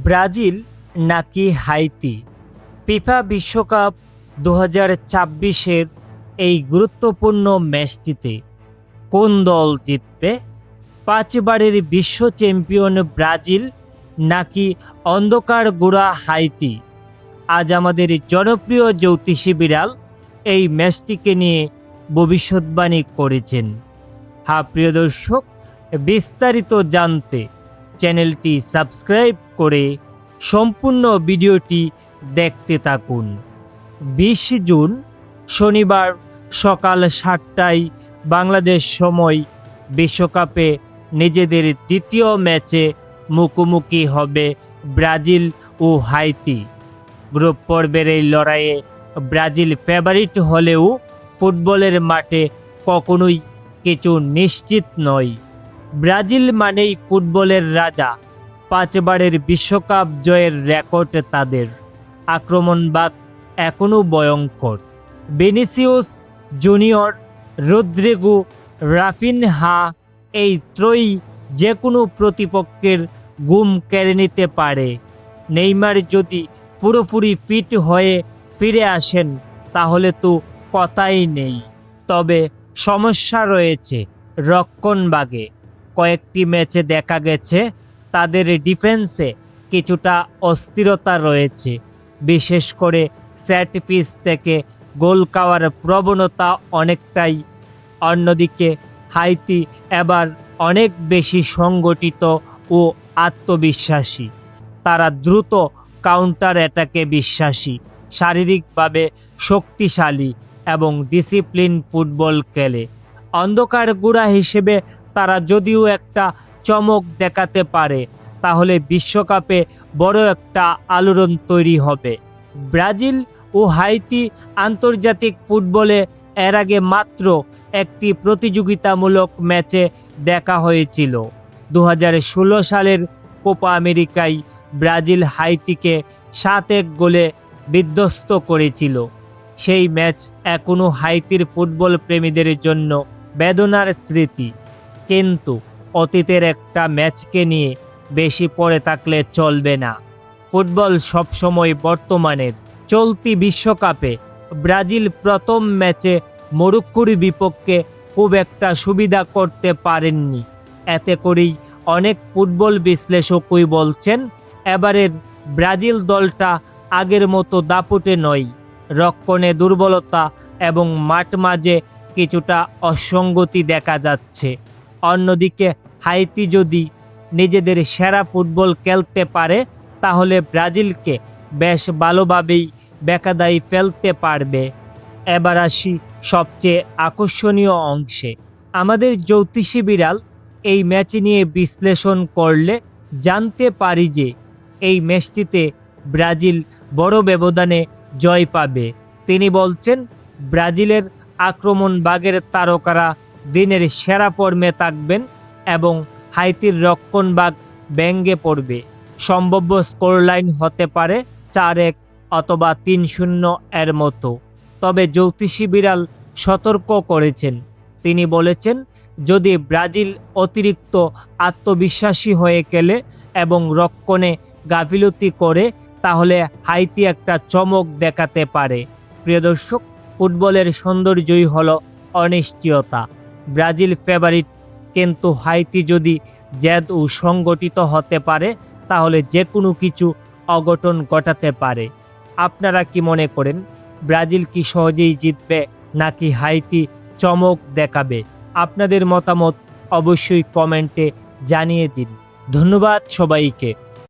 Brazil নাকি Haiti? FIFA বিশ্বকাপ 2026-এর এই গুরুত্বপূর্ণ ম্যাচটিতে কোন দল জিতবে? 5 বারের বিশ্ব চ্যাম্পিয়ন ব্রাজিল নাকি অন্ধকার গোড়া হাইতি? আজ আমাদের জনপ্রিয় জ্যোতিষী বিড়াল এই ম্যাচটিকে নিয়ে ভবিষ্যৎবাণী করেছেন। হ্যাঁ প্রিয় দর্শক, বিস্তারিত জানতে চ্যানেলটি সাবস্ক্রাইব করে সম্পূর্ণ ভিডিওটি দেখতে থাকুন। 20 জুন শনিবার সকাল 7টায় বাংলাদেশ সময় বিশ্বকাপে নিজেদের দ্বিতীয় ম্যাচে মুখোমুখি হবে ব্রাজিল ও হাইতি। গ্রুপ পর্বের এই লড়াইয়ে ব্রাজিল ফেভারিট হলেও ফুটবলের মাঠে কখনোই কিছু নিশ্চিত নয়। ব্রাজিল মানেই ফুটবলের রাজা। 5 বারের বিশ্বকাপ জয়ের রেকর্ড তাদের। আক্রমণবাদ এখনও ভয়ঙ্কর। ভিনিসিয়াস জুনিয়র, রদ্রিগো, রাফিনহা এই ত্রয়ী যে কোনো প্রতিপক্ষের ঘুম কেড়ে নিতে পারে। নেইমার যদি পুরোপুরি ফিট হয়ে ফিরে আসেন তাহলে তো কথাই নেই। তবে সমস্যা রয়েছে রক্ষণভাগে। কয়েকটি ম্যাচে দেখা গেছে তাদের ডিফেন্সে কিছুটা অস্থিরতা রয়েছে, বিশেষ করে সেট পিস থেকে গোল খাওয়ার প্রবণতা অনেকটাই। অন্যদিকে হাইতি এবার অনেক বেশি সংগঠিত ও আত্মবিশ্বাসী। তারা দ্রুত কাউন্টার অ্যাটাকে বিশ্বাসী, শারীরিকভাবে শক্তিশালী এবং ডিসিপ্লিন ফুটবল খেলে। অন্ধকার গোড়া হিসেবে তারা যদিও একটা চমক দেখাতে পারে, তাহলে বিশ্বকাপে বড় একটা আলোড়ন তৈরি হবে। ব্রাজিল ও হাইতি আন্তর্জাতিক ফুটবলে এর আগে মাত্র একটি প্রতিযোগিতামূলক ম্যাচে দেখা হয়েছিল। 2016 সালের কোপা আমেরিকায় ব্রাজিল হাইতিকে 7-1 গোলে বিধ্বস্ত করেছিল। সেই ম্যাচ এখনও হাইতির ফুটবল প্রেমীদের জন্য বেদনার স্মৃতি। কিন্তু অতীতের একটা ম্যাচকে নিয়ে বেশি পড়ে থাকলে চলবে না। ফুটবল সবসময় বর্তমানের। চলতি বিশ্বকাপে ব্রাজিল প্রথম ম্যাচে মরক্কোর বিপক্ষে খুব একটা সুবিধা করতে পারেননি। এতে করেই অনেক ফুটবল বিশ্লেষকই বলছেন এবারের ব্রাজিল দলটা আগের মতো দাপুটে নয়। রক্ষণে দুর্বলতা এবং মাঠ মাঝে কিছুটা অসঙ্গতি দেখা যাচ্ছে। অন্যদিকে হাইতি যদি নিজেদের সেরা ফুটবল খেলতে পারে তাহলে ব্রাজিলকে বেশ ভালোভাবেই বেকায়দায় ফেলতে পারবে। এবার আসি সবচেয়ে আকর্ষণীয় অংশে। আমাদের জ্যোতিষী বিড়াল এই ম্যাচ নিয়ে বিশ্লেষণ করলে জানতে পারি যে এই ম্যাচটিতে ব্রাজিল বড় ব্যবধানে জয় পাবে। তিনি বলছেন ব্রাজিলের আক্রমণভাগের তারকারা দিনের সেরা ফর্মে থাকবেন এবং হাইতির রক্ষণভাগ ভেঙে পড়বে। সম্ভাব্য স্কোরলাইন হতে পারে 4-1 অথবা 3-0 এর মতো। তবে জ্যোতিষী বিড়াল সতর্ক করেছেন। তিনি বলেছেন যদি ব্রাজিল অতিরিক্ত আত্মবিশ্বাসী হয়ে খেলে এবং রক্ষণে গাফিলতি করে তাহলে হাইতি একটা চমক দেখাতে পারে। প্রিয় দর্শক, ফুটবলের সৌন্দর্যই হলো অনিশ্চয়তা। ব্রাজিল ফেভারিট, কিন্তু হাইতি যদি জেদ ও সংগঠিত হতে পারে তাহলে যে কোনো কিছু অঘটন ঘটাতে পারে। আপনারা কি মনে করেন, ব্রাজিল কি সহজেই জিতবে নাকি হাইতি চমক দেখাবে? আপনাদের মতামত অবশ্যই কমেন্টে জানিয়ে দিন। ধন্যবাদ সবাইকে।